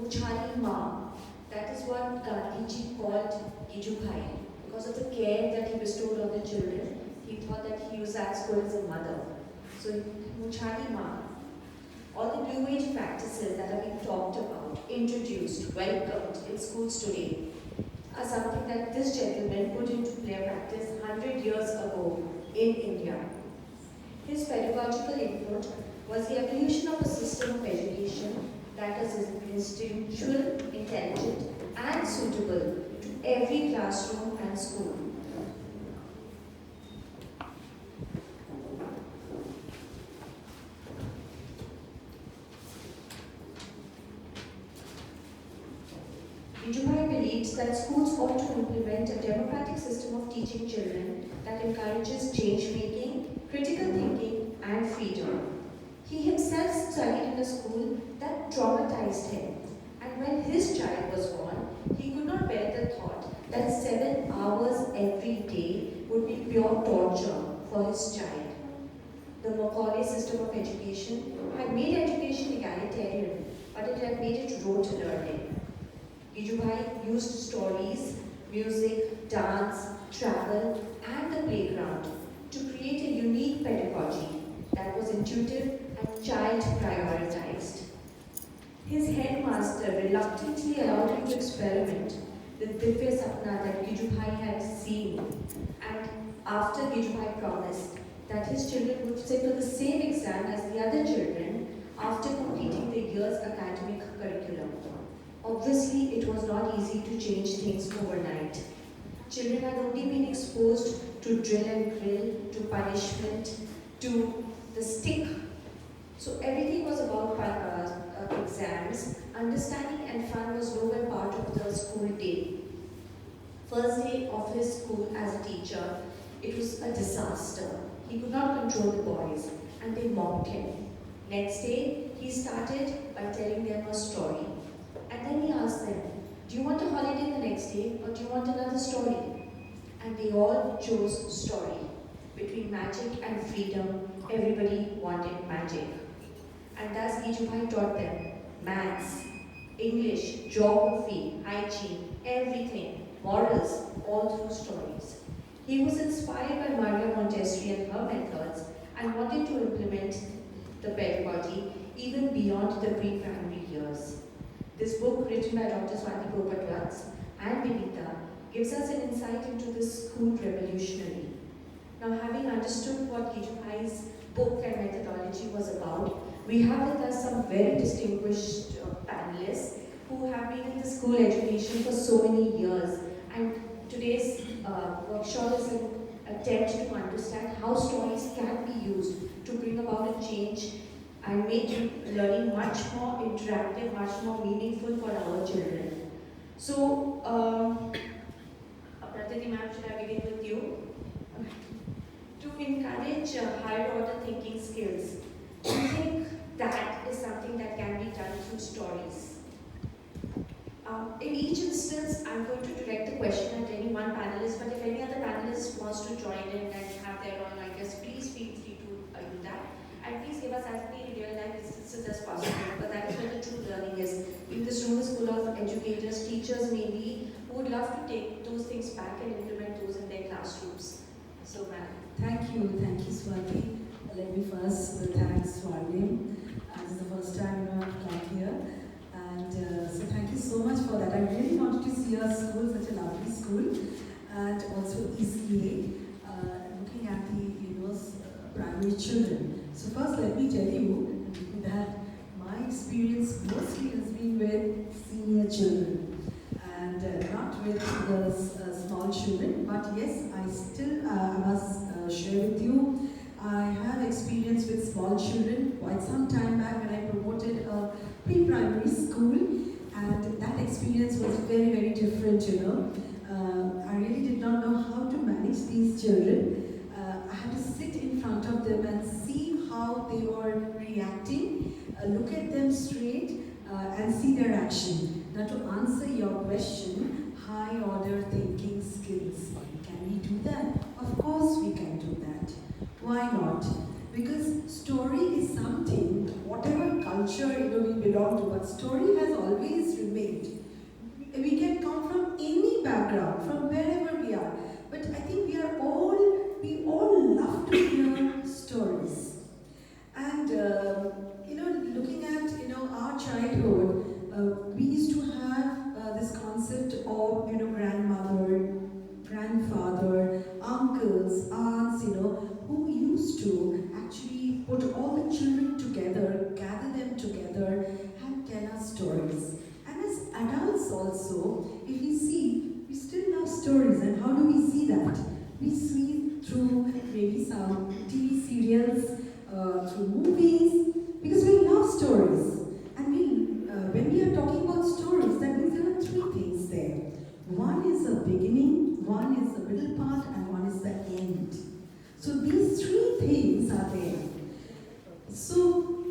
Muchhari Ma. That is what Gandhiji called Gijubhai. Because of the care that he bestowed on the children, he thought that he was as good as a mother. So Muchhari Ma. All the New Age practices that are being talked about, introduced, welcomed in schools today are something that this gentleman put into play practice 100 years ago in India. His pedagogical input was the evolution of a system of education that is instinctual, intelligent, and suitable to every classroom and school. Gijubhai believes that schools ought to implement a democratic system of teaching children that encourages change-making, critical thinking, and freedom. He himself studied in a school that traumatized him, and when his child was born, he could not bear the thought that 7 hours every day would be pure torture for his child. The Macaulay system of education had made education egalitarian, but it had made it rote learning. Gijubhai used stories, music, dance, travel, and the playground to create a unique pedagogy that was intuitive and child prioritized. His headmaster reluctantly allowed him to experiment with Divya Sapna that Gijubhai had seen, and after Gijubhai promised that his children would sit for the same exam as the other children after completing the year's academic curriculum. Obviously, it was not easy to change things overnight. Children had only been exposed to drill and grill, to punishment, to the stick. So everything was about exams. Understanding and fun was nowhere part of the school day. First day of his school as a teacher, it was a disaster. He could not control the boys, and they mocked him. Next day, he started by telling them a story. And then he asked them, do you want a holiday the next day or do you want another story? And they all chose story. Between magic and freedom, everybody wanted magic. And thus Gijubhai taught them maths, English, geography, hygiene, everything, morals, all through stories. He was inspired by Maria Montessori and her methods and wanted to implement the pedagogy even beyond the pre-primary years. This book, written by Dr. Swarnim and Vinita, gives us an insight into this school revolutionary. Now, having understood what Gijubhai's book and methodology was about, we have with us some very distinguished panelists who have been in the school education for so many years. And today's workshop is an attempt to understand how stories can be used to bring about a change and make learning much more interactive, much more meaningful for our children. So, Pratiti ma'am, should I begin with you? To encourage higher order thinking skills, I think that is something that can be done through stories. In each instance, I'm going to direct the question at any one panelist, but if any other panelist wants to join in and have their own ideas, please feel free to do that. And please give us as many real-life instances as possible, because that is where the true learning is. In this room is full of educators, teachers maybe, who would love to take those things back and implement those in their classrooms. So, ma'am. Thank you, Swati. Let me first thank Swarnim. This is the first time I've come here. And so thank you so much for that. I really wanted to see our school, such a lovely school. And also ECA, looking at the primary children. So first let me tell you that my experience mostly has been with senior children and not with the small children. But yes, I must share with you, I have experience with small children quite some time back when I promoted a pre-primary school, and that experience was very, very different, I really did not know how to manage these children. I had to sit in front of them and see how they were reacting, look at them straight, and see their action. Now, to answer your question, high order thinking skills. Can we do that? Of course we can do that. Why not? Because story is something, whatever culture we belong to, but story has always are, from wherever we are. But I think we all love to hear stories. And looking at our childhood, we used to have this concept of grandmother, grandfather, uncles, aunts, who used to actually put all the children together, gather them together, and tell us stories. And as adults also, if we see, we still love stories. And how do we see that? We see through maybe some TV serials, through movies, because we love stories. And when we are talking about stories, that means there are three things there. One is the beginning, one is the middle part, and one is the end. So these three things are there. So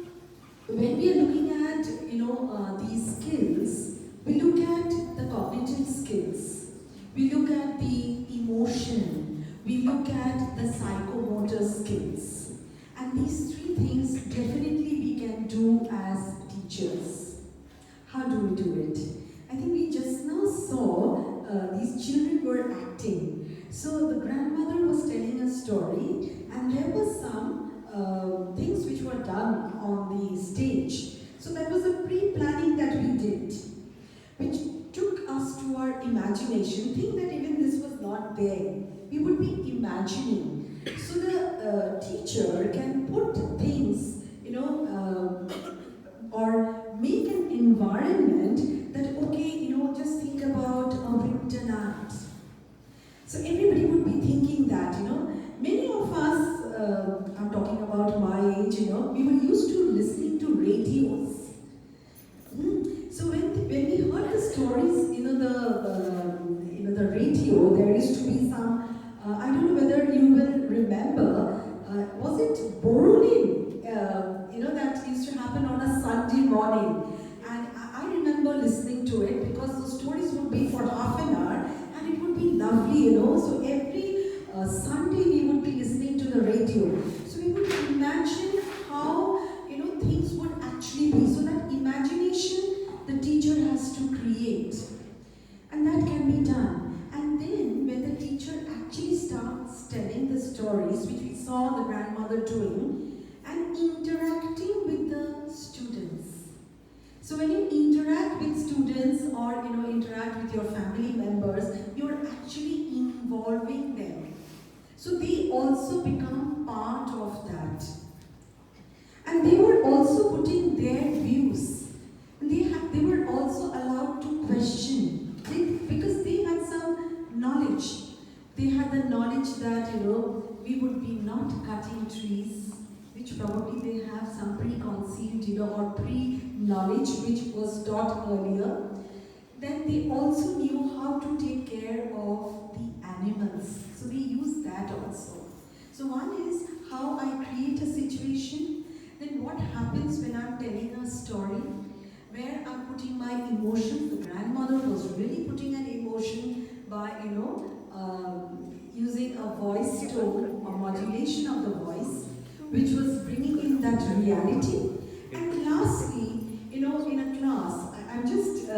when we are looking at these skills, we look at the cognitive skills, we look at the emotion, we look at the psychomotor skills, and these three things definitely we can do as teachers. How do we do it? I think we just now saw these children were acting. So the grandmother was telling a story, and there were some things which were done on the stage. So that was a pre-planning that we did, which took us to our imagination. Think that even this was not there. We would be imagining. So the teacher can put things, or make an environment that, okay, just think about a winter night. So everybody would be thinking that, many of us, I'm talking about my age, we were used to listening to radios. So when we heard the stories, the radio, there used to be some, I don't know whether you will remember, was it Borolin? That used to happen on a Sunday morning. And I remember listening to it because the stories would be for half an hour and it would be lovely, So every Sunday we would be listening to the radio. So we would imagine how, things would actually be. So that imagination the teacher has to create. And that can be done. And then when the teacher actually starts telling the stories, which we saw the grandmother doing, and interacting with the students. So when you interact with students or interact with your family members, you're actually involving them. So they also become part of that. And they were also putting their views. And they were also allowed to question. Because they had some knowledge. They had the knowledge that, we would be not cutting trees, which probably they have some preconceived, or pre-knowledge which was taught earlier. Then they also knew how to take care of the animals. So they use that also. So one is how I create a situation. Then what happens when I'm telling a story where I'm putting my emotions. The grandmother was really putting an emotion by, using a voice tone, a modulation of the voice, which was bringing in that reality. And lastly, in a class, I'm just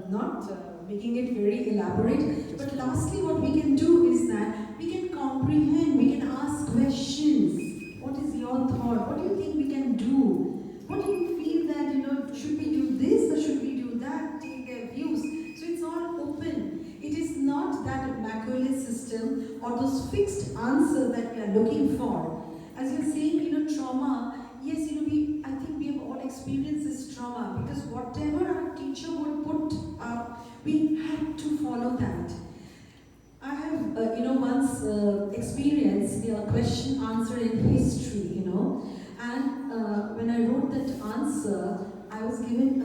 not making it very elaborate, but lastly what we can do is that we can comprehend, we can ask questions. What is your thought? What do you think we can do? What do you feel that, should we do this or should we do that? Take their views. So it's all open. It is not that Macaulay system or those fixed answers that we are looking for. As you're saying, trauma, yes, I think we have all experienced this trauma because whatever our teacher would put up, we had to follow that. I have, once experienced a question answer in history, and when I wrote that answer, I was given,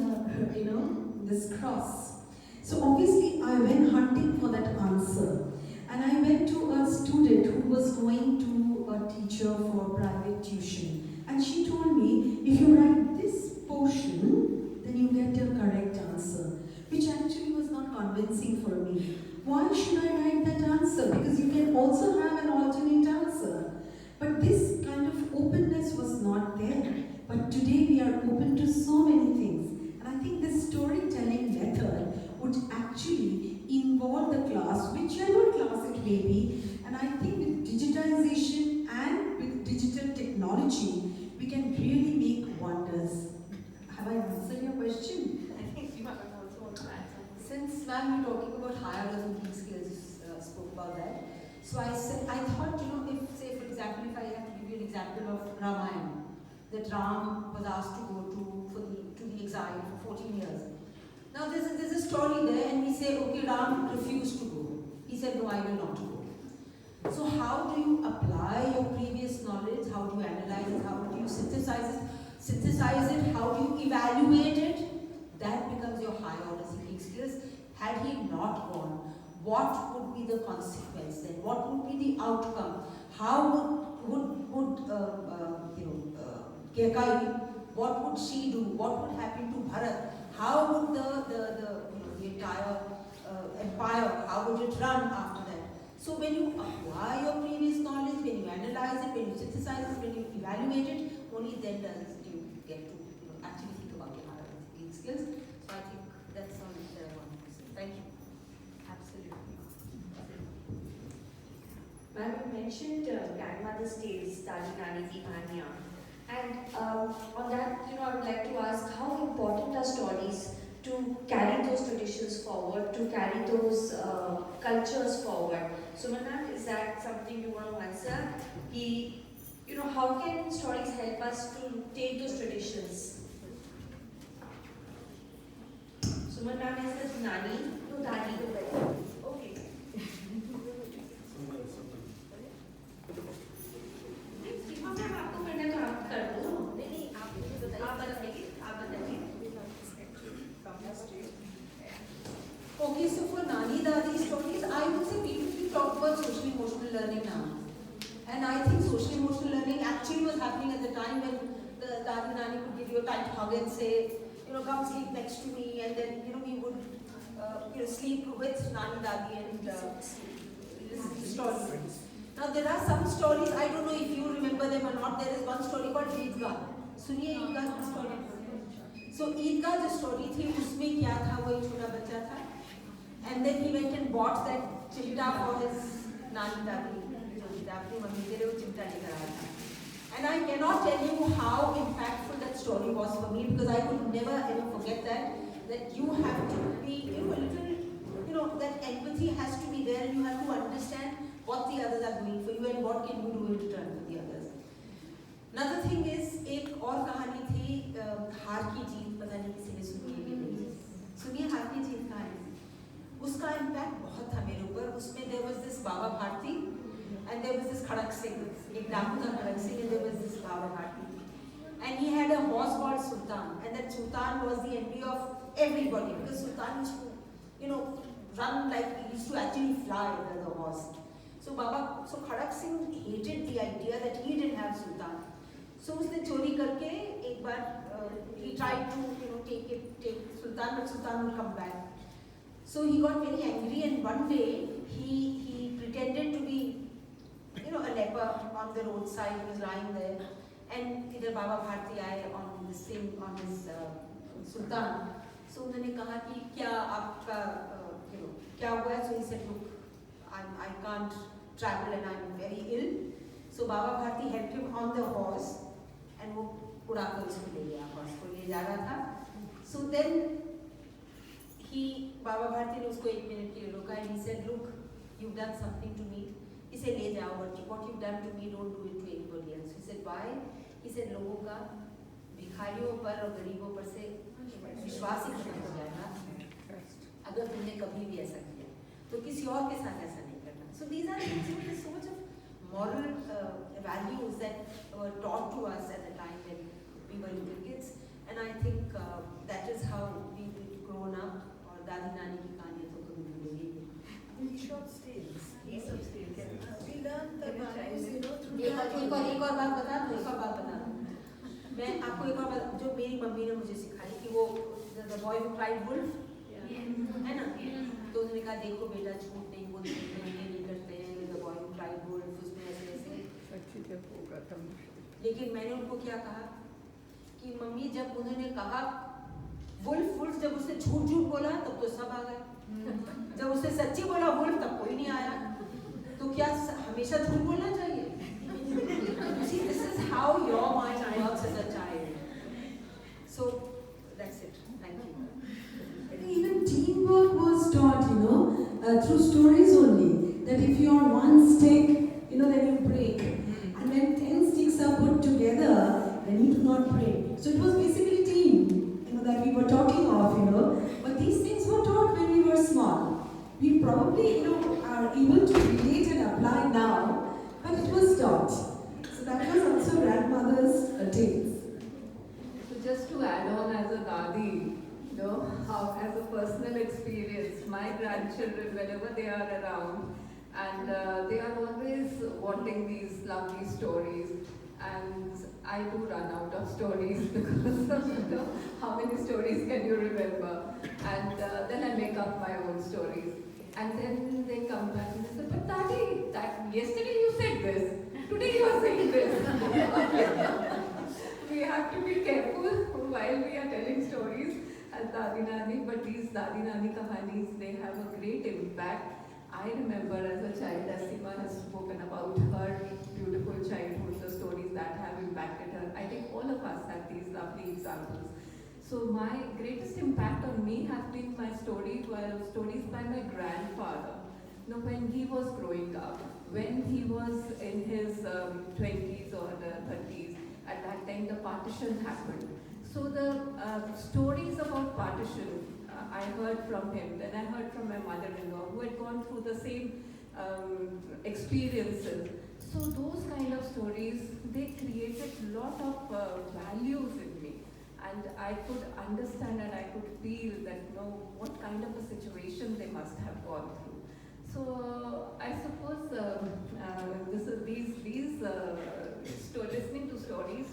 this cross. So obviously I went hunting for that answer. And I went to a student who was going to a teacher for private tuition. And she told me, if you write this portion, then you get a correct answer. Which actually was not convincing for me. Why should I write that answer? Because you can also have an alternate answer. But this kind of openness was not there. But today we are open to so many things. And I think this storytelling method would actually involve the class, which the baby. And I think with digitization and with digital technology, we can really make wonders. Have I answered your question? I think you might also want to add something. Since ma'am, you're talking about higher learning skills, spoke about that. So I thought, if, say, for example, if I have to give you an example of Ramayana, that Ram was asked to go to the exile for 14 years. Now there's a story there, and we say, okay, Ram refused to go. He said, no, I will not go. So how do you apply your previous knowledge? How do you analyze it? How do you synthesize it? How do you evaluate it? That becomes your high order thinking skills. Had he not gone, what would be the consequence then? What would be the outcome? How would Kekai, what would she do? What would happen to Bharat? How would the entire empire, how would it run after that? So when you apply your previous knowledge, when you analyze it, when you synthesize it, when you evaluate it, only then does you get to actually think about your higher thinking skills. So I think that's all that I want to say. Thank you. Absolutely. Ma'am, you mentioned grandmother's tales, Dadi Nani Ki Kahaniyan. And on that, I would like to ask how important are stories to carry those traditions forward, to carry those cultures forward. So, ma'am, is that something you want to answer? How can stories help us to take those traditions? So, ma'am, is it Nani? No, Dadi. Okay. Ma'am आपको करना तो आप कर दो नहीं आप बताइए Okay, so for Nani Dadi stories, I would say we talk about social emotional learning now. And I think social emotional learning actually was happening at the time when the Dadi Nani could give you a tight hug and say, come sleep next to me, and then, we would, sleep with Nani Dadi and listen to stories. Now there are some stories, I don't know if you remember them or not, there is one story called Eidgah. Suniye Eidgah की story. So Eidgah जो story थी उसमें क्या था वो एक छोटा बच्चा था, and then he went and bought that चिमटा for his नानी दादी जो अपनी मम्मी के लिए वो चिमटा लेकर आया था. And I cannot tell you how impactful that story was for me, because I could never ever forget that you have to be a little, that empathy has to be there, and you have to understand what the others are doing for you and what can you do in return for the others. Another thing is, एक और कहानी थी हार की जीत, पता नहीं किसी ने सुनी है कि नहीं. सुनिए हार की जीत कहानी. उसका इम्पैक्ट बहुत था मेरे ऊपर. उसमें there was this Baba Bharti and there was this खड़क सिंह. एक डाकू था खड़क Singh and there was this Baba Bharti. And he had a horse called Sultan, and that Sultan was the envy of everybody, because Sultan used to, run like, he used to actually fly the horse. So Khadak Singh hated the idea that he didn't have Sultan. So उसने चोरी करके एक बार he tried to take Sultan, but Sultan would come back. So he got very angry, and one day he pretended to be a leper on the roadside. He was lying there, and इधर बाबा भारती आए on this thing on his Sultan. So उन्होंने कहा कि क्या आपका क्या हुआ है? So he said, look, I can't travel and I'm very ill. So Baba Bharti helped him on the horse, and वो उड़ाकर उसको ले गया, horse को ले जा रहा था. So then Baba Bharti ने उसको 1 minute के लिए रोका, and he said, look, you've done something to me. He said, ले जाओ, but what you've done to me, don't do it to anybody else. He said, why? He said, लोगों का भिखारियों पर और गरीबों पर से विश्वास ही खत्म हो जाएगा अगर तुमने कभी भी ऐसा किया, तो किसी और के साथ ऐसा नहीं करना. So these are things, there's so much of moral values that were taught to us at the time when we were little kids, and I think that is how we've grown up. और दादी नानी की कहानियाँ तो कभी भूलेंगे नहीं. Short stays. We learned the values, through एक और बात बता दूँ. मैं आपको एक और बात जो मेरी मम्मी ने मुझे सिखाई कि वो the boy who cried wolf, है ना? तो उन्होंने कहा देखो बेटा झूठ नहीं बोलते हैं, ये नहीं करते हैं, the boy who cried wolf, उसमें ऐसे. लेकिन मैंने उनको क्या कहा कि मम्मी जब उन्होंने कहा वुल्फ जब उसने झूठ बोला तब तो सब आ गए, जब उसने सच्ची बोला वुल्फ तब कोई नहीं आया. तो क्या हमेशा झूठ बोलना चाहिए? See, this is how your mind works as a child. So that's it. Thank you. And even teamwork was taught, through stories only. That if you are one stick, then you break. And when 10 sticks are put together, then you do not break. So it was basically team, that we were talking of. But these things were taught when we were small. We probably, are able to relate and apply now, but it was taught. So that was also grandmother's tales. So just to add on as a Dadi, how as a personal experience, my grandchildren, whenever they are around, and they are always wanting these lovely stories, and I do run out of stories because of, how many stories can you remember? And then I make up my own stories. And then they come back and they say, but Daddy, yesterday you said this, today you are saying this. We have to be careful while we are telling stories as Dadi Nani, but these Dadi Nani kahanis, they have a great impact. I remember as a child, as Seema has spoken about her beautiful childhood, the stories that have impacted her. I think all of us have these lovely examples. So my greatest impact on me has been my stories by my grandfather. When he was growing up, when he was in his 20s or 30s, at that time the partition happened. So the stories about partition, I heard from him, then I heard from my mother-in-law who had gone through the same experiences. So those kind of stories, they created a lot of values in me. And I could understand and I could feel that, what kind of a situation they must have gone through. So I suppose listening to stories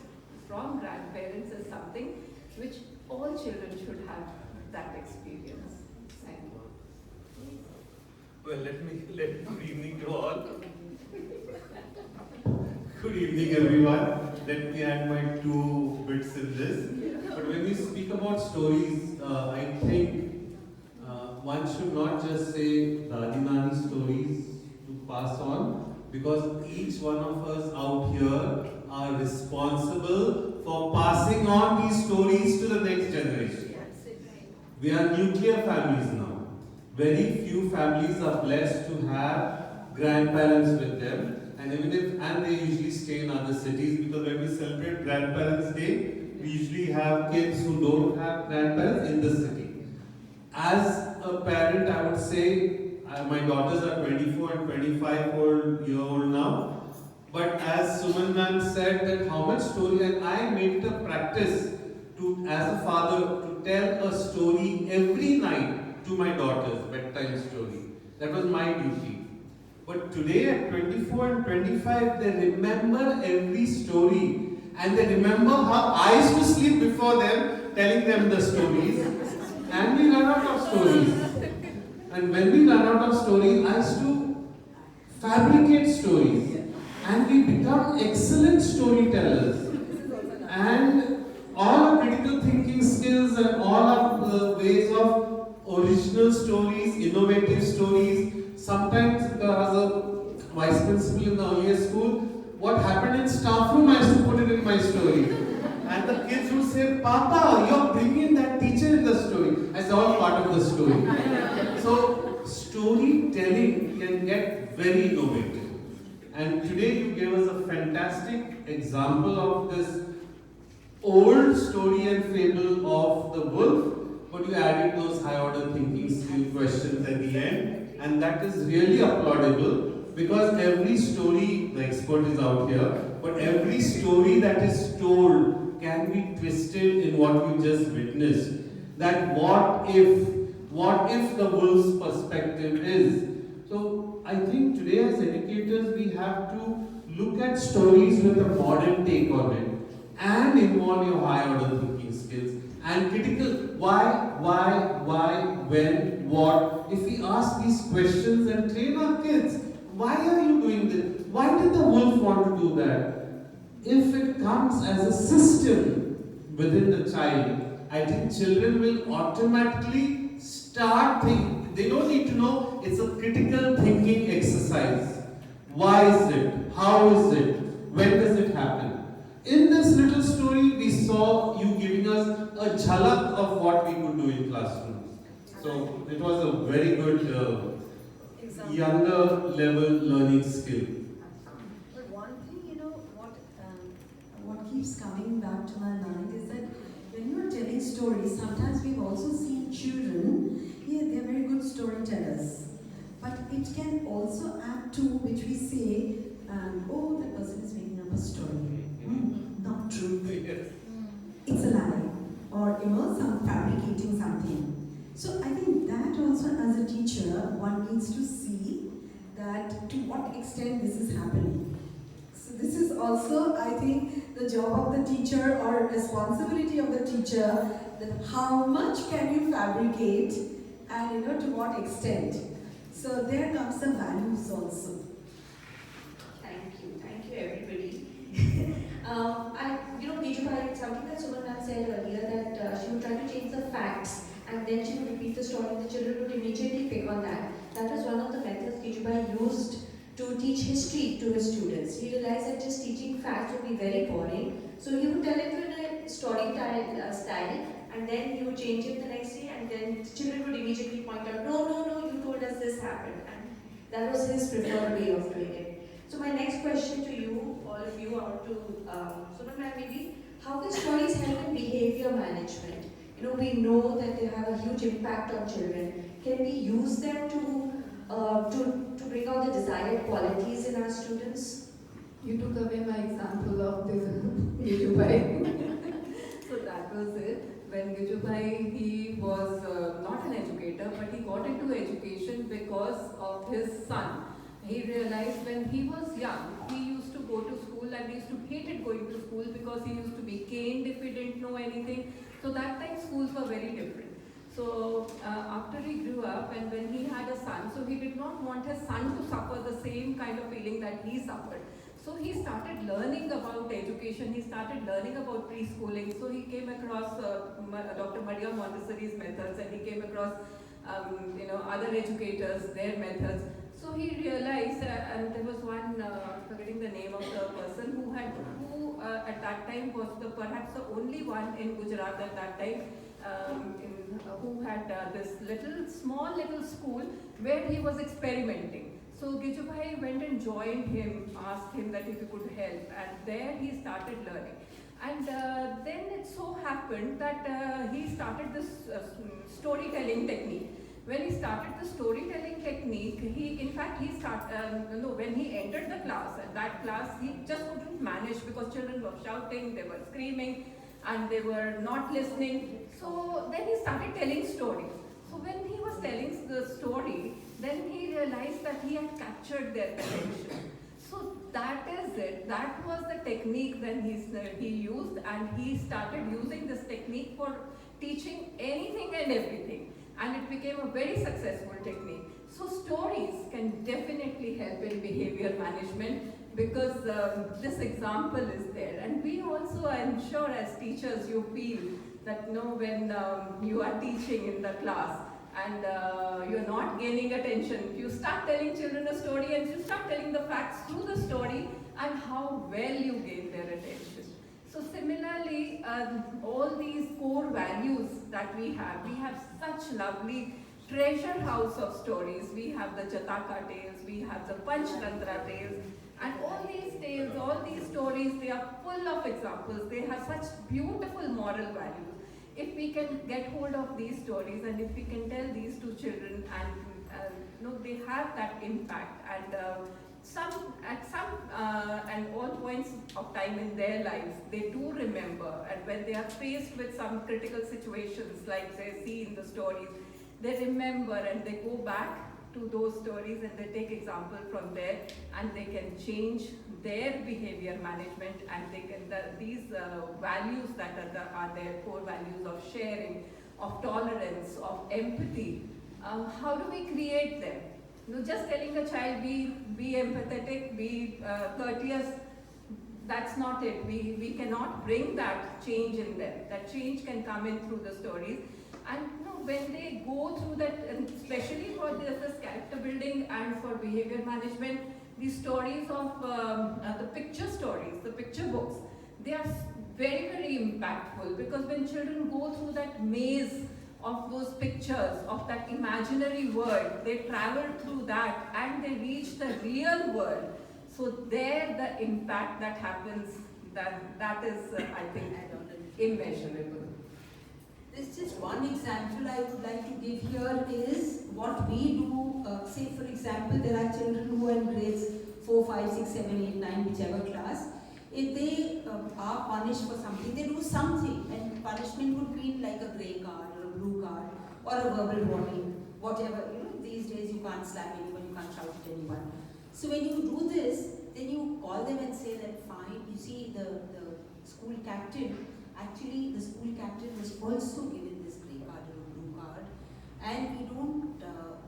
from grandparents is something which all children should have that experience. Thank you. Well, good evening to all. Good evening, everyone. Let me add my 2 bits in this. But when we speak about stories, I think one should not just say Dadi Nani stories to pass on, because each one of us out here are responsible for passing on these stories to the next generation. We are nuclear families now. Very few families are blessed to have grandparents with them, and they usually stay in other cities, because when we celebrate Grandparents' Day, we usually have kids who don't have grandparents in the city. As a parent, I would say my daughters are 24 and 25-year-old now. But as Suman ma'am said, that how much story, and I made it a practice to, as a father, to tell a story every night to my daughters, bedtime story. That was my duty. But today at 24 and 25, they remember every story. And they remember how I used to sleep before them, telling them the stories. And we run out of stories. And when we run out of stories, I used to fabricate stories. And we become excellent storytellers. And all our critical thinking skills and all our ways of original stories, innovative stories. Sometimes, as a vice principal in the earlier school, what happened in staff room, I used to put it in my story. And the kids would say, Papa, you're bringing that teacher in the story. It's all part of the story. So, storytelling can get very innovative. And today you gave us a fantastic example of this old story and fable of the wolf, but you added those high order thinking skill questions at the end, and that is really applaudable. Because every story, the expert is out here, but every story that is told can be twisted in what you just witnessed. That what if the wolf's perspective is. So I think today as educators we have to look at stories with a modern take on it and involve your high order thinking skills and critical why, when, what. If we ask these questions and train our kids, why are you doing this? Why did the wolf want to do that? If it comes as a system within the child, I think children will automatically start thinking. They don't need to know, it's a critical thinking exercise. Why is it? How is it? When does it happen? In this little story, we saw you giving us a jhalak of what we could do in classrooms. So it was a very good younger level learning skill. But one thing, What keeps coming back to my mind is that when you are telling stories, sometimes we've also seen children, yeah, they're very good storytellers. But it can also add to which we say, oh, that person is making up a story. Not true. It's a lie. Or, some fabricating something. So I think that also as a teacher, one needs to see that to what extent this is happening. So this is also, I think, the job of the teacher or responsibility of the teacher, that how much can you fabricate and to what extent. So there comes the values also. Thank you everybody. Vijay, something that Suman said earlier, that she would try to change the facts and then she would repeat the story, the children would immediately pick on that. That was one of the methods Vijay used to teach history to his students. He realized that just teaching facts would be very boring, so he would tell it in a story style, and then he would change it the next day, and then the children would immediately point out, no, you told us this happened, and that was his preferred way of doing it. So my next question to you, all of you, or to Suman ma'am maybe, how can stories help in behavior management? We know that they have a huge impact on children. Can we use them to bring out the desired qualities in our students? You took away my example of this Gijubai. So that was it. When Gijubai, he was not an educator, but he got into education because of his son. He realized when he was young, he used to go to school and he used to hated going to school because he used to be caned if he didn't know anything. So that time schools were very different. So after he grew up and when he had a son, so he did not want his son to suffer the same kind of feeling that he suffered. So he started learning about education, he started learning about preschooling. So he came across Dr. Maria Montessori's methods, and he came across other educators, their methods. So he realized, and there was one, forgetting the name of the person, who at that time was perhaps the only one in Gujarat at that time, who had this small little school where he was experimenting. So Gijubhai went and joined him, asked him that if he could help, and there he started learning. And then it so happened that he started this storytelling technique. When he started the storytelling technique, when he entered the class, and that class he just couldn't manage because children were shouting, they were screaming, and they were not listening. So then he started telling stories. So when he was telling the story, then he realized that he had captured their attention. So that is it. That was the technique then he used, and he started using this technique for teaching anything and everything. And it became a very successful technique. So stories can definitely help in behavior management because this example is there. And we also, I'm sure as teachers, you feel that when you are teaching in the class and you're not gaining attention, you start telling children a story and you start telling the facts through the story and how well you gain their attention. So similarly, all these core values that we have such lovely treasure house of stories. We have the Jataka tales, we have the Panchtantra tales, and all these tales, all these stories, they are full of examples. They have such beautiful moral values. If we can get hold of these stories and if we can tell these to children, and they have that impact, and at all points of time in their lives, they do remember, and when they are faced with some critical situations like they see in the stories, they remember and they go back to those stories and they take example from there, and they can change their behavior management, and they can these values that are their core values of sharing, of tolerance, of empathy. How do we create them? Just telling a child be empathetic, be courteous, that's not it. We cannot bring that change in them. That change can come in through the stories. And when they go through that, and especially for this character building and for behavior management, these stories of the picture stories, the picture books, they are very, very impactful, because when children go through that maze of those pictures, of that imaginary world, they travel through that and they reach the real world. So there the impact that happens, that is, I think, immeasurable. There's just one example I would like to give here is what we do. Say, for example, there are children who are in grades 4, 5, 6, 7, 8, 9, whichever class. If they are punished for something, they do something, and punishment would be like a grey card or a blue card or a verbal warning, whatever. You know, these days you can't slap anyone, you can't shout at anyone. So when you do this, then you call them and say that fine. You see, the school captain, actually the school captain was also given this grey card or a blue card, and we don't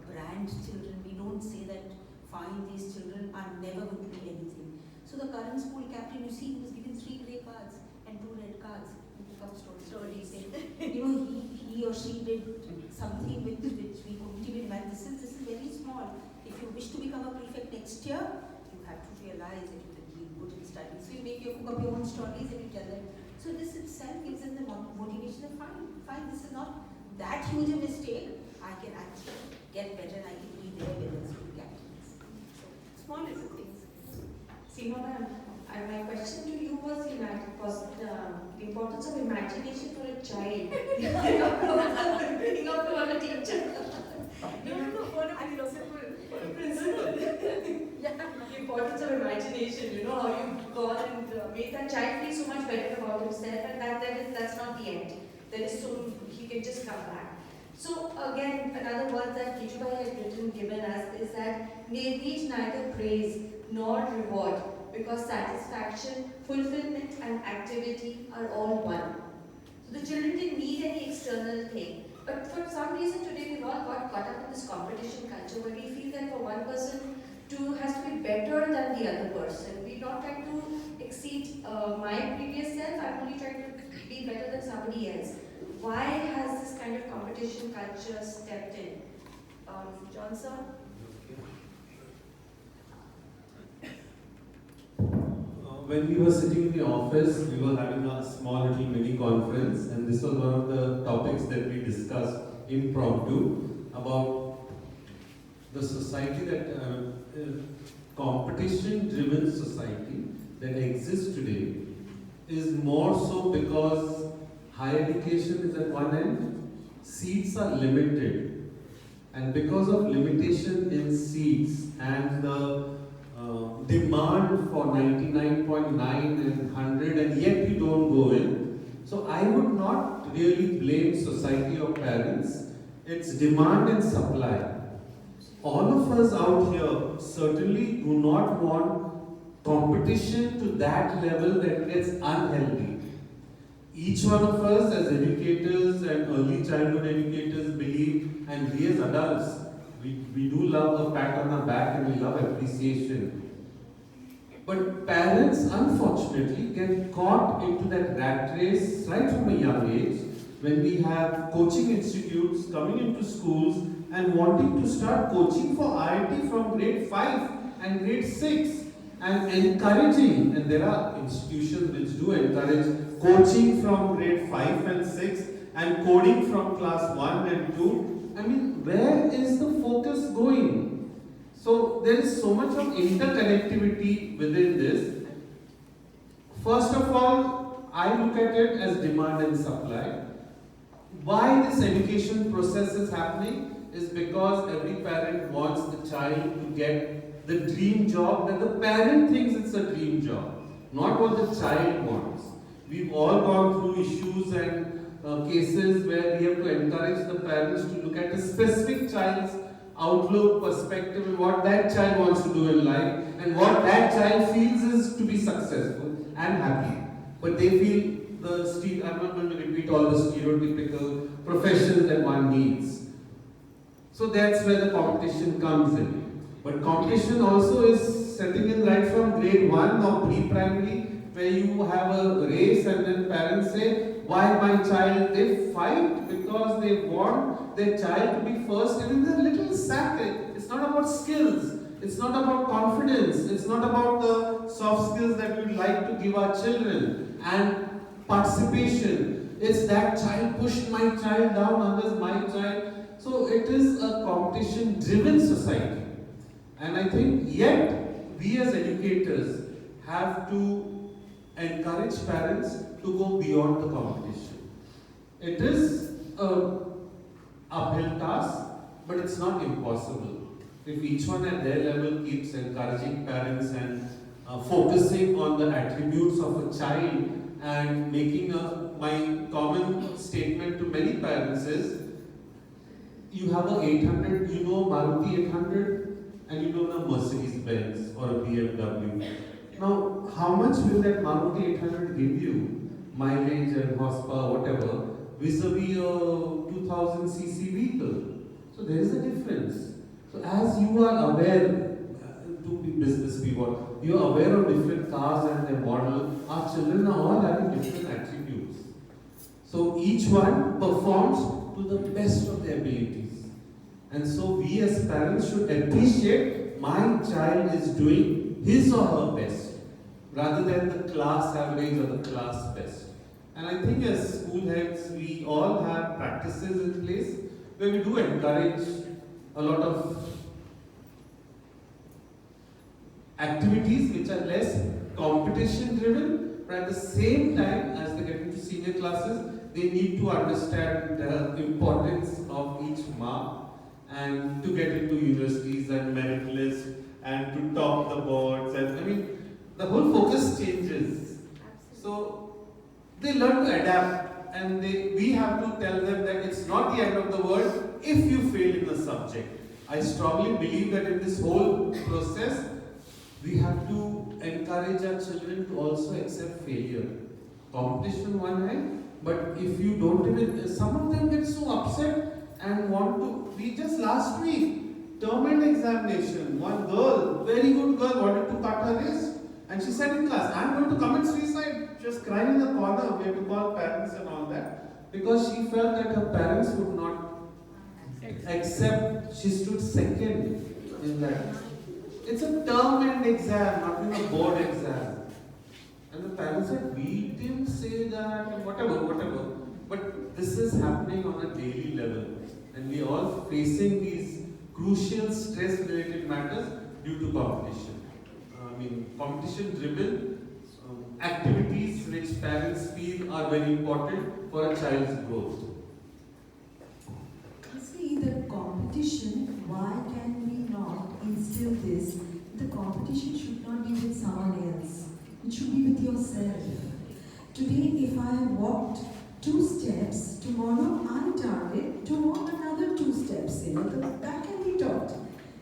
brand children. We don't say that fine, these children are never going to be anything. So the current school captain, you see, he was given 3 grey cards and 2 red cards. He took up stories saying, you know, he or she did something which we couldn't even imagine. This is very small. If you wish to become a prefect next year, you have to realize that you can be good in studies. So you cook up your own stories and you tell them. So this itself gives them the motivation of fine, this is not that huge a mistake. I can actually get better and I can be there with the school captains. So small little things. Seema ma'am, my question to you was the importance of imagination for a child. Bringing up for a teacher. No, for a principal. Principal. Yeah, the importance of imagination, you know, how you've gone and made that child feel so much better about himself, and that's not the end. There is so he can just come back. So again, another word that Kijubai has given us is that they need neither praise nor reward, because satisfaction, fulfillment and activity are all one. So the children didn't need any external thing. But for some reason today we've all got caught up in this competition culture where we feel that for one person has to be better than the other person. We're not trying to exceed my previous self, I'm only trying to be better than somebody else. Why has this kind of competition culture stepped in? John sir? When we were sitting in the office, we were having a small little mini conference, and this was one of the topics that we discussed impromptu about the society that competition-driven society that exists today is more so because higher education is at one end, seats are limited, and because of limitation in seats and the demand for 99.9 and 100, and yet you don't go in. So I would not really blame society or parents. It's demand and supply. All of us out here certainly do not want competition to that level that gets unhealthy. Each one of us as educators and early childhood educators believe, and we as adults, we do love a pat on the back and we love appreciation. But parents, unfortunately, get caught into that rat race right from a young age when we have coaching institutes coming into schools and wanting to start coaching for IIT from grade 5 and grade 6 and encouraging, and there are institutions which do encourage coaching from grade 5 and 6 and coding from class 1 and 2. I mean, where is the focus going? So there is so much of interconnectivity within this. First of all, I look at it as demand and supply. Why this education process is happening is because every parent wants the child to get the dream job that the parent thinks it's a dream job, not what the child wants. We've all gone through issues and cases where we have to encourage the parents to look at a specific child's outlook, perspective, and what that child wants to do in life, and what that child feels is to be successful and happy. But they feel I'm not going to repeat all the stereotypical professions that one needs. So that's where the competition comes in. But competition also is setting in right from grade 1 or pre-primary, where you have a race and then parents say, why my child? They fight because they want their child to be first, and they're a little sack. It's not about skills. It's not about confidence. It's not about the soft skills that we'd like to give our children and participation. It's that child pushed my child down, others my child. So it is a competition-driven society. And I think yet we as educators have to encourage parents to go beyond the competition. It is a uphill task, but it's not impossible. If each one at their level keeps encouraging parents and focusing on the attributes of a child and making my common statement to many parents is, you have a 800, you know Maruti 800 and you know a Mercedes Benz or a BMW. Now, how much will that Maruti 800 give you? Mileage and horsepower, whatever, vis-a-vis a 2000cc vehicle. So there is a difference. So as you are aware, to be business people, you are aware of different cars and their model, our children are all having different attributes. So each one performs to the best of their abilities. And so we as parents should appreciate my child is doing his or her best, rather than the class average or the class best. And I think as school heads, we all have practices in place where we do encourage a lot of activities which are less competition driven, but at the same time, as they get into senior classes, they need to understand the importance of each mark and to get into universities and merit lists and to top the boards, and I mean the whole focus changes. So they learn to adapt, and we have to tell them that it's not the end of the world if you fail in the subject. I strongly believe that in this whole process, we have to encourage our children to also accept failure. Competition one hand, but if you don't even, some of them get so upset and want to, we just last week, term end examination, one girl, very good girl, wanted to cut her wrist, and she said in class, I'm going to commit suicide. She was crying in the corner, we had to call parents and all that, because she felt that her parents would not accept, she stood second in that. It's a term end exam, not even a board exam. And the parents said, we didn't say that, whatever. But this is happening on a daily level. And we are all facing these crucial stress-related matters due to competition. Competition driven activities which parents feel are very important for a child's growth. You see, the competition, why can we not instill this? The competition should not be with someone else. It should be with yourself. Today, if I have walked 2 steps, tomorrow I target to walk another 2 steps. That can be taught.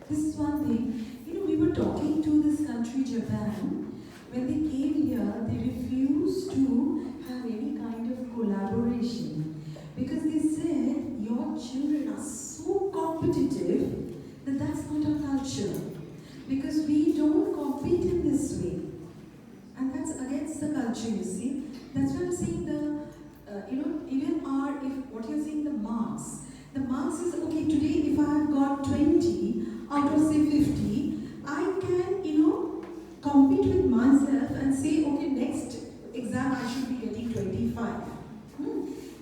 This is one thing. We were talking to this country, Japan. When they came here, they refused to have any kind of collaboration because they said, your children are so competitive that that's not our culture. Because we don't compete in this way. And that's against the culture, you see. That's why I'm saying even what you're saying, the marks. The marks is, okay, today if I have got 20 out of say 50, I can, compete with myself and say, okay, next exam I should be getting 25.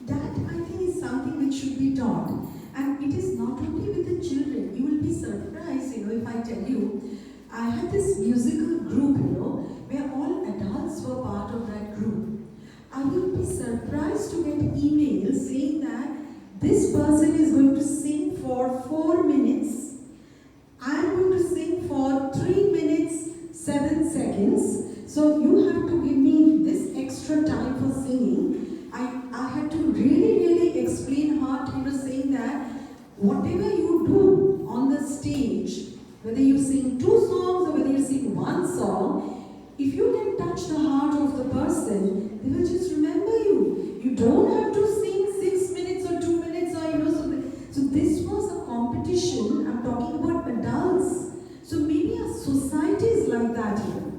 That I think is something which should be taught. And it is not only with the children. You will be surprised, if I tell you, I had this musical group, where all adults were part of that group. I will be surprised to get emails saying that this person is going to sing for 4 minutes. I'm going to sing for 3 minutes, 7 seconds. So you have to give me this extra time for singing. I had to really explain hard, saying that whatever you do on the stage, whether you sing 2 songs or whether you sing 1 song, if you can touch the heart of the person, they will just remember you. You don't have to sing 6 minutes or 2 minutes so this was a competition. I'm talking about adults. So maybe our society is like that here.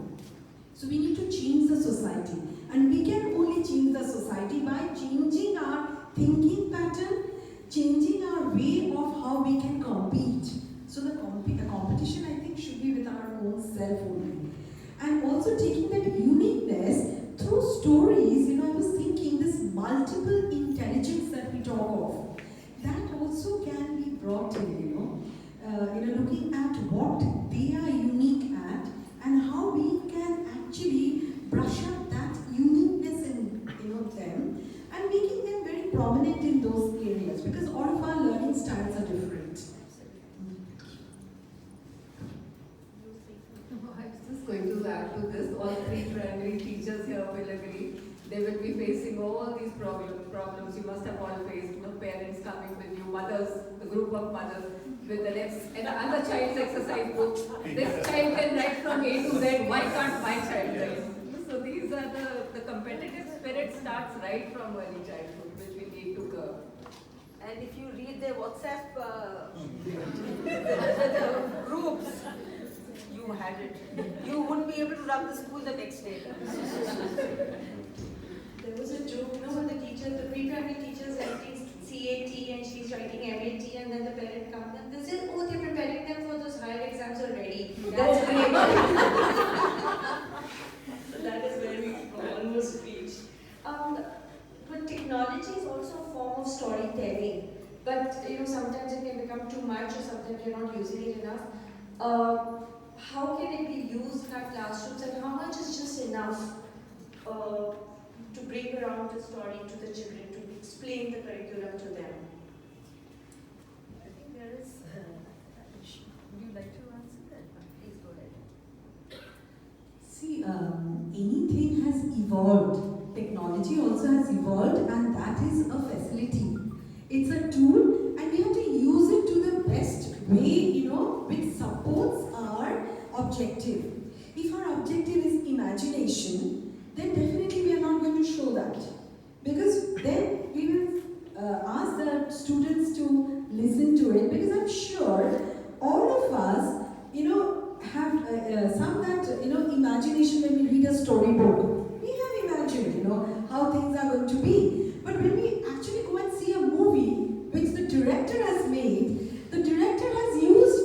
So we need to change the society. And we can only change the society by changing our thinking pattern, changing our way of how we can compete. So the competition, I think, should be with our own self only. And also taking that uniqueness through stories, I was thinking this multiple intelligence that we talk of, that also can be brought in, looking at what they are unique at and how we can actually brush up that uniqueness in them and making them very prominent in those areas, because all of our learning styles are different. I was just going to add to this. All three primary teachers here will agree. They will be facing all these problems you must have all faced. Parents coming with you, mothers, the group of mothers with the next and another child's exercise book. This child can write from A to Z. Why can't my child write? So these are the competitive spirit starts right from early childhood, which we need to curb. And if you read their WhatsApp the groups, you had it. You wouldn't be able to run the school the next day. There was a joke, when the teacher, the pre-primary teacher is writing CAT and she's writing MAT, and then the parent comes and they say, oh, they're preparing them for those higher exams already. That's great. So that is where we almost reach. But technology is also a form of storytelling. But sometimes it can become too much, or sometimes you're not using it enough. How can it be used in our classrooms, and how much is just enough to bring around the story to the children, to explain the curriculum to them? I think there is. Would you like to answer that? Please go ahead. See, anything has evolved. Technology also has evolved, and that is a facility. It's a tool, and we have to use it to the best way, which supports our objective. If our objective is imagination, then definitely we are not going to show that. Because then we will ask the students to listen to it, because I'm sure all of us, have some that, imagination when we read a storybook. We have imagined, how things are going to be. But when we actually go and see a movie which the director has made, the director has used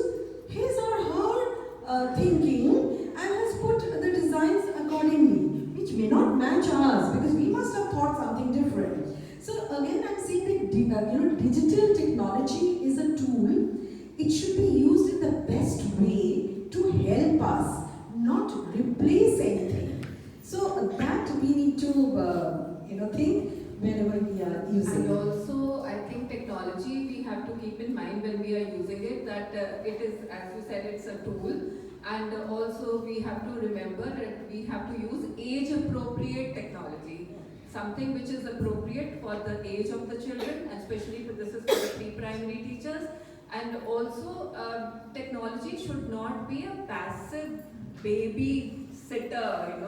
his or her thinking and has put the designs accordingly, which may not match ours, because we must have thought something different. So again, I'm saying that digital technology is a tool. It should be used in the best way to help us, not replace anything. So that we need to think whenever we are using And it. also, I think technology we have to keep in mind when we are using it, that it is, as you said, it's a tool. And also we have to remember that we have to use age-appropriate technology. Something which is appropriate for the age of the children, especially this is for the pre-primary teachers. And also, technology should not be a passive babysitter,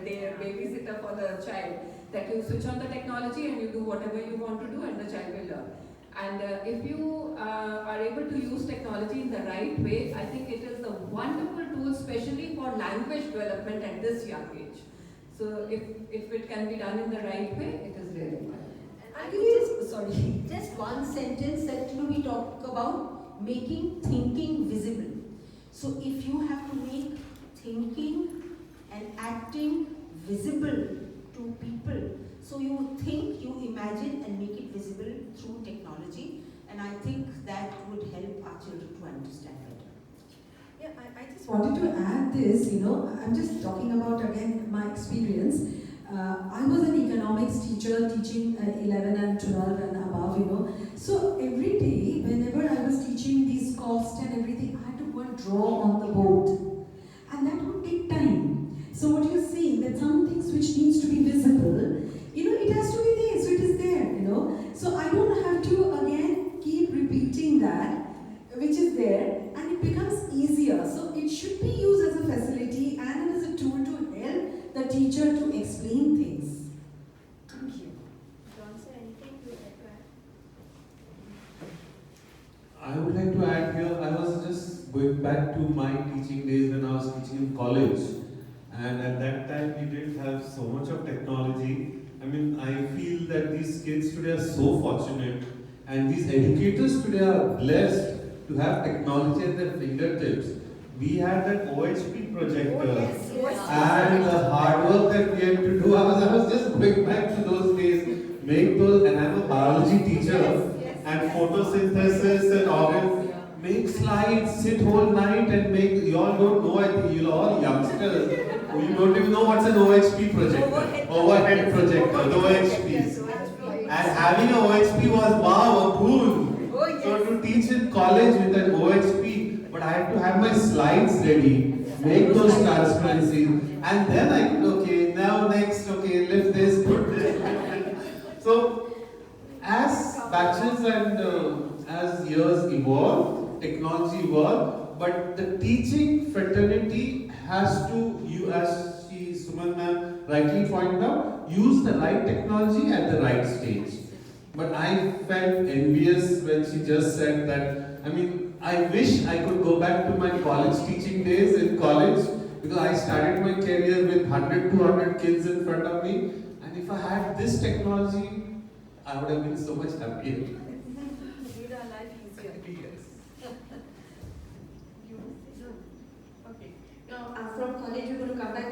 their babysitter for the child. That you switch on the technology and you do whatever you want to do, and the child will learn. And if you are able to use technology in the right way, I think it is a wonderful tool, especially for language development at this young age. So if it can be done in the right way, it is really good. I think just one sentence that we talk about making thinking visible. So if you have to make thinking and acting visible to people, so you think, you imagine and make it visible through technology, and I think that would help our children to understand better. Yeah, I just wanted to add this, I'm just talking about again my experience. I was an economics teacher teaching 11 and 12 and above, So every day, whenever I was teaching these costs and everything, I had to go and draw on the board. And that would take time. So what you're saying, that some things which needs to be visible, it has to be there, so it is there, So I don't have to again keep repeating that, which is there, and it becomes easier. So it should be used as a facility and as a tool to help the teacher to explain things. Thank you. Johnson, anything you would like to add? I would like to add here, I was just going back to my teaching days when I was teaching in college. And at that time, we didn't have so much of technology. I feel that these kids today are so fortunate, and these educators today are blessed to have technology at their fingertips. We had that OHP projector. And the hard work that we had to do, I was just going back to those days, make those, and I'm a biology teacher, and photosynthesis and organ, make slides, sit whole night and make, you all don't know, I think you're all youngsters, you don't even know what's an OHP projector, overhead projector, the OHP. And having a OHP was, wow, a boon. So to teach in college with an OHP, but I had to have my slides ready, make those transparencies, and then I could, okay, now next, okay, lift this, put this. So, as batches and as years evolve, technology evolve, but the teaching fraternity has to, you as Suman ma'am rightly pointed out, use the right technology at the right stage. But I felt envious when she just said that, I mean, I wish I could go back to my college teaching days in college, because I started my career with 100, 200 kids in front of me, and if I had this technology, I would have been so much happier. Made our life easier. Yes. Okay. Now, from college, we're going to come back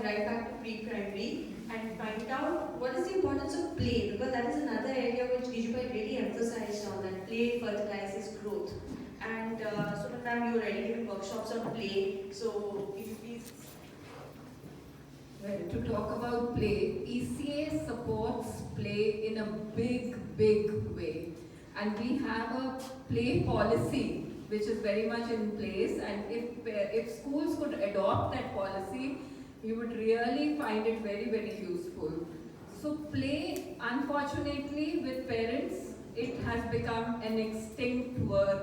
to pre-primary and find out what is the importance of play, because that is another area which Gijubai really emphasized on, that play fertilizes growth. And Suman ma'am, you already given workshops on play, so if you please. Well, to talk about play, ECA supports play in a big, big way. And we have a play policy which is very much in place, and if schools could adopt that policy, you would really find it very, very useful. So play, unfortunately, with parents, it has become an extinct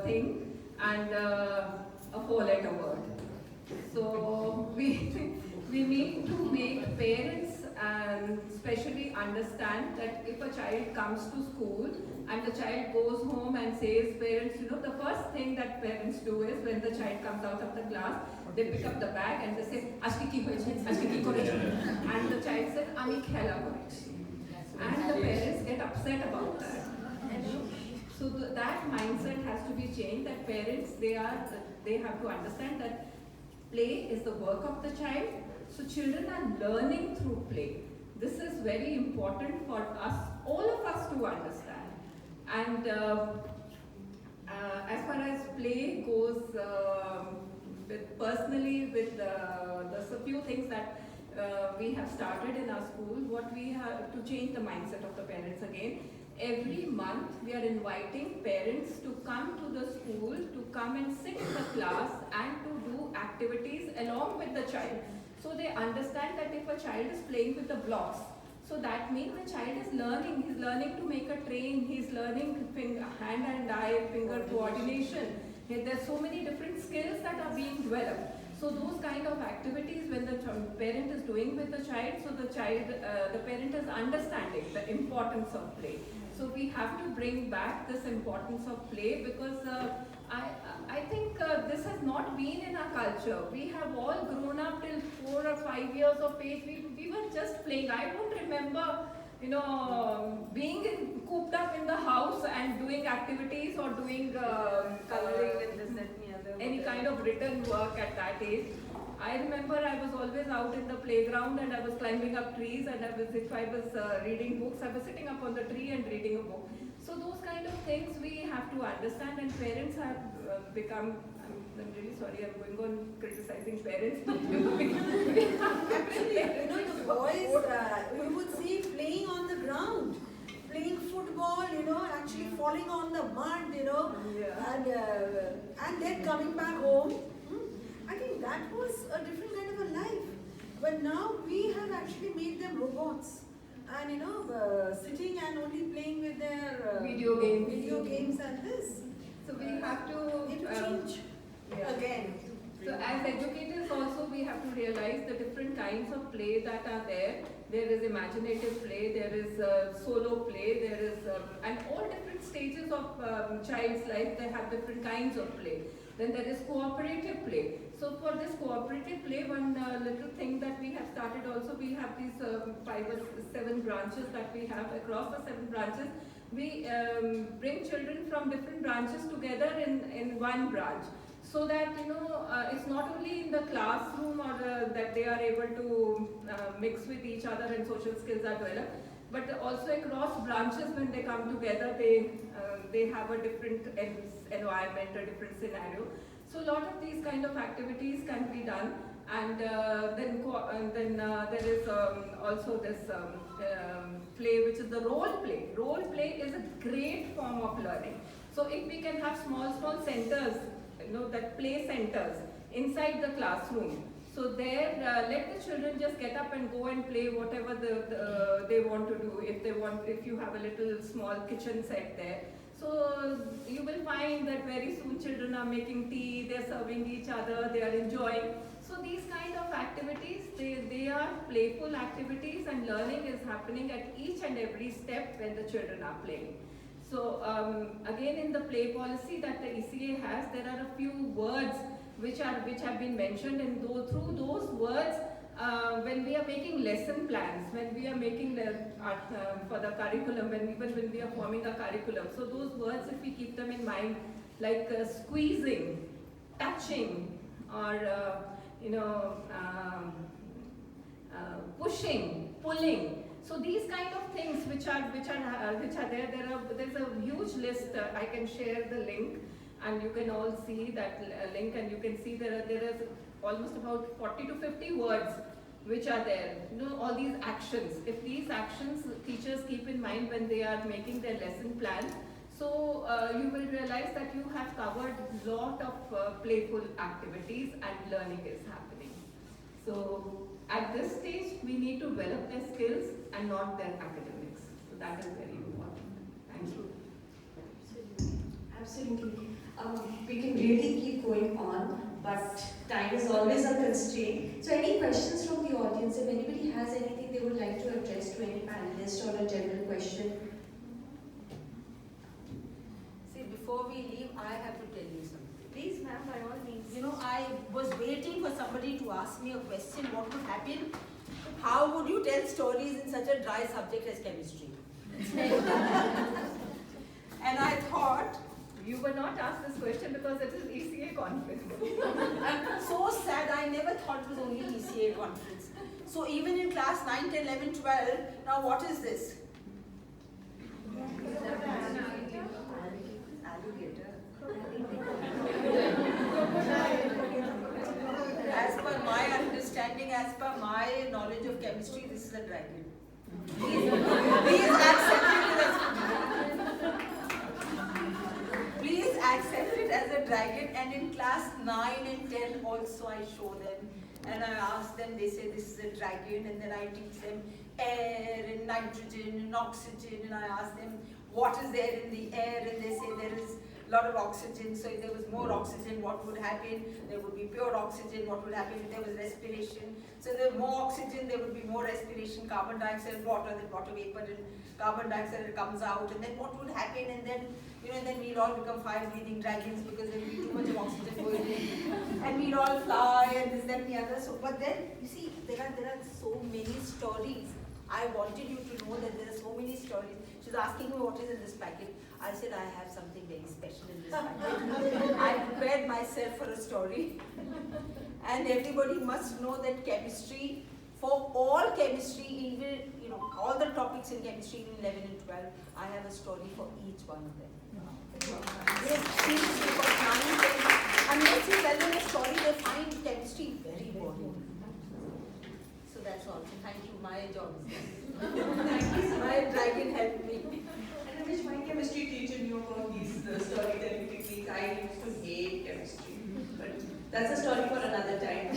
thing and a four-letter word. So we need to make parents and especially understand that if a child comes to school and the child goes home and says, parents, you know, the first thing that parents do is when the child comes out of the class, they pick up the bag and they say, Ashki ki hoyeche, Ashki ki koreche. And the child says, Ami khela koreche. And the parents get upset about that. So that mindset has to be changed, that parents, they have to understand that play is the work of the child. So children are learning through play. This is very important for us, all of us to understand. And as far as play goes, there's a few things that we have started in our school. What we have to change the mindset of the parents again. Every month we are inviting parents to come to the school, to come and sit in the class and to do activities along with the child. So they understand that if a child is playing with the blocks, so that means the child is learning. He's learning to make a train. He's learning hand and eye, finger coordination. There's so many different skills that are being developed. So those kind of activities when the parent is doing with the child, so the parent is understanding the importance of play. So we have to bring back this importance of play, because I think this has not been in our culture. We have all grown up till 4 or 5 years of age. We were just playing. I don't remember, being cooped up in the house and doing activities or doing Coloring and this, that, and the other. any kind of written work at that age. I remember I was always out in the playground and I was climbing up trees, and if I was reading books, I was sitting up on the tree and reading a book. So those kind of things we have to understand, and parents have become, I'm really sorry, I'm going on criticizing parents, but Actually, the boys, you would see playing on the ground, playing football, actually falling on the mud, and then coming back home. I think that was a different kind of a life. But now we have actually made them robots. And sitting and only playing with their video games and this. So we have to change again. So as educators also we have to realize the different kinds of play that are there. There is imaginative play, there is solo play, there is, and all different stages of child's life, they have different kinds of play. Then there is cooperative play. So for this cooperative play, one little thing that we have started also, we have these 5 or 7 branches that we have. Across the 7 branches, we bring children from different branches together in one branch. So that, it's not only in the classroom or that they are able to mix with each other and social skills are developed, but also across branches when they come together, they have a different environment, a different scenario. So a lot of these kind of activities can be done, and then there is also this play, which is the role play. Role play is a great form of learning. So if we can have small centers, that play centers inside the classroom. So there, let the children just get up and go and play whatever they want to do. If you have a little small kitchen set there. So you will find that very soon children are making tea, they're serving each other, they are enjoying. So these kind of activities, they are playful activities, and learning is happening at each and every step when the children are playing. So again, in the play policy that the ECA has, there are a few words which have been mentioned, and through those words, when we are making lesson plans, when we are making for the curriculum, when we are forming a curriculum, so those words, if we keep them in mind, like squeezing, touching, or pushing, pulling. So these kind of things which are there. There's a huge list. I can share the link, and you can all see that link, and you can see there is almost about 40 to 50 words which are there. All these actions. If these actions teachers keep in mind when they are making their lesson plan, so you will realize that you have covered a lot of playful activities and learning is happening. So at this stage, we need to develop their skills and not their academics. So that is very important. Thank you. Absolutely. We can really keep going on, but time is always a constraint. So any questions from the audience? If anybody has anything they would like to address to any panelist or a general question? See, before we leave, I have to tell you something. Please, ma'am, by all means. I was waiting for somebody to ask me a question, what would happen? How would you tell stories in such a dry subject as chemistry? And I thought, You were not asked this question because it is ECA conference. I'm so sad, I never thought it was only ECA conference. So even in class 9, 10, 11, 12, now what is this? As per my understanding, as per my knowledge of chemistry, this is a dragon. Please accept it as a dragon. And in class 9 and 10 also I show them. And I ask them, they say this is a dragon, and then I teach them air and nitrogen and oxygen, and I ask them what is there in the air, and they say there is a lot of oxygen. So if there was more oxygen, what would happen? There would be pure oxygen. What would happen if there was respiration? So if there was more oxygen, there would be more respiration, carbon dioxide, water, then water vapor and carbon dioxide comes out, and then what would happen? And then then we'll all become fire-breathing dragons because there will be too much of oxygen going in, and we'll all fly and this, that, and the other. So, but then you see, there are so many stories. I wanted you to know that there are so many stories. She's asking me what is in this packet. I said I have something very special in this packet. I prepared myself for a story, and everybody must know that chemistry, for all chemistry, even all the topics in chemistry in 11 and 12, I have a story for each one of them. Yes, seriously, for 9, 10, unless you tell them a story, they find chemistry very boring. So that's all. So thank you. My job is done. My dragon helped me. And I wish my chemistry teacher knew about these storytelling techniques. I used to hate chemistry, but that's a story for another time.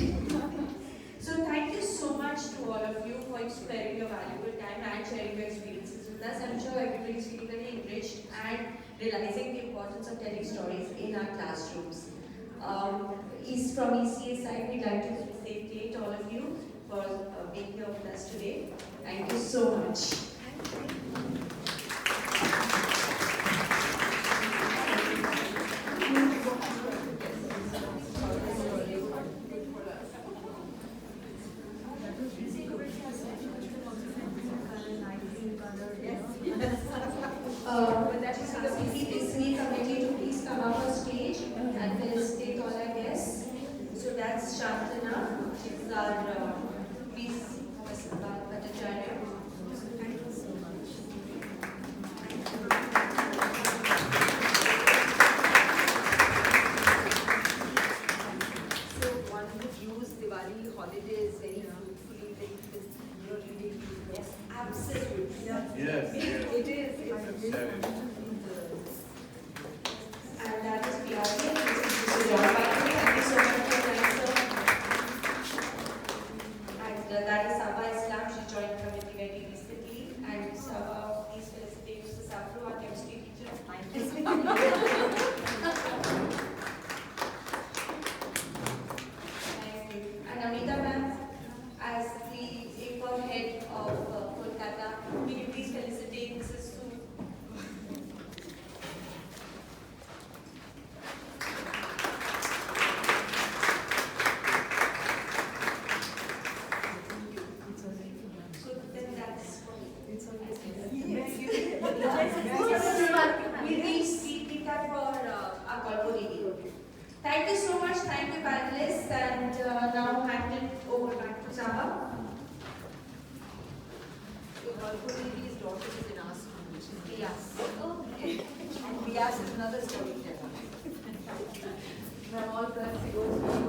So thank you so much to all of you for sparing your valuable time and sharing your experiences with us. I'm sure everybody is feeling very enriched and realizing the importance of telling stories in our classrooms. From ECA side, we'd like to felicitate all of you for being here with us today. Thank you so much. Kalpurni's daughter is in our school, which is Bias. Okay. And Bias is another storyteller. From all friends, he goes really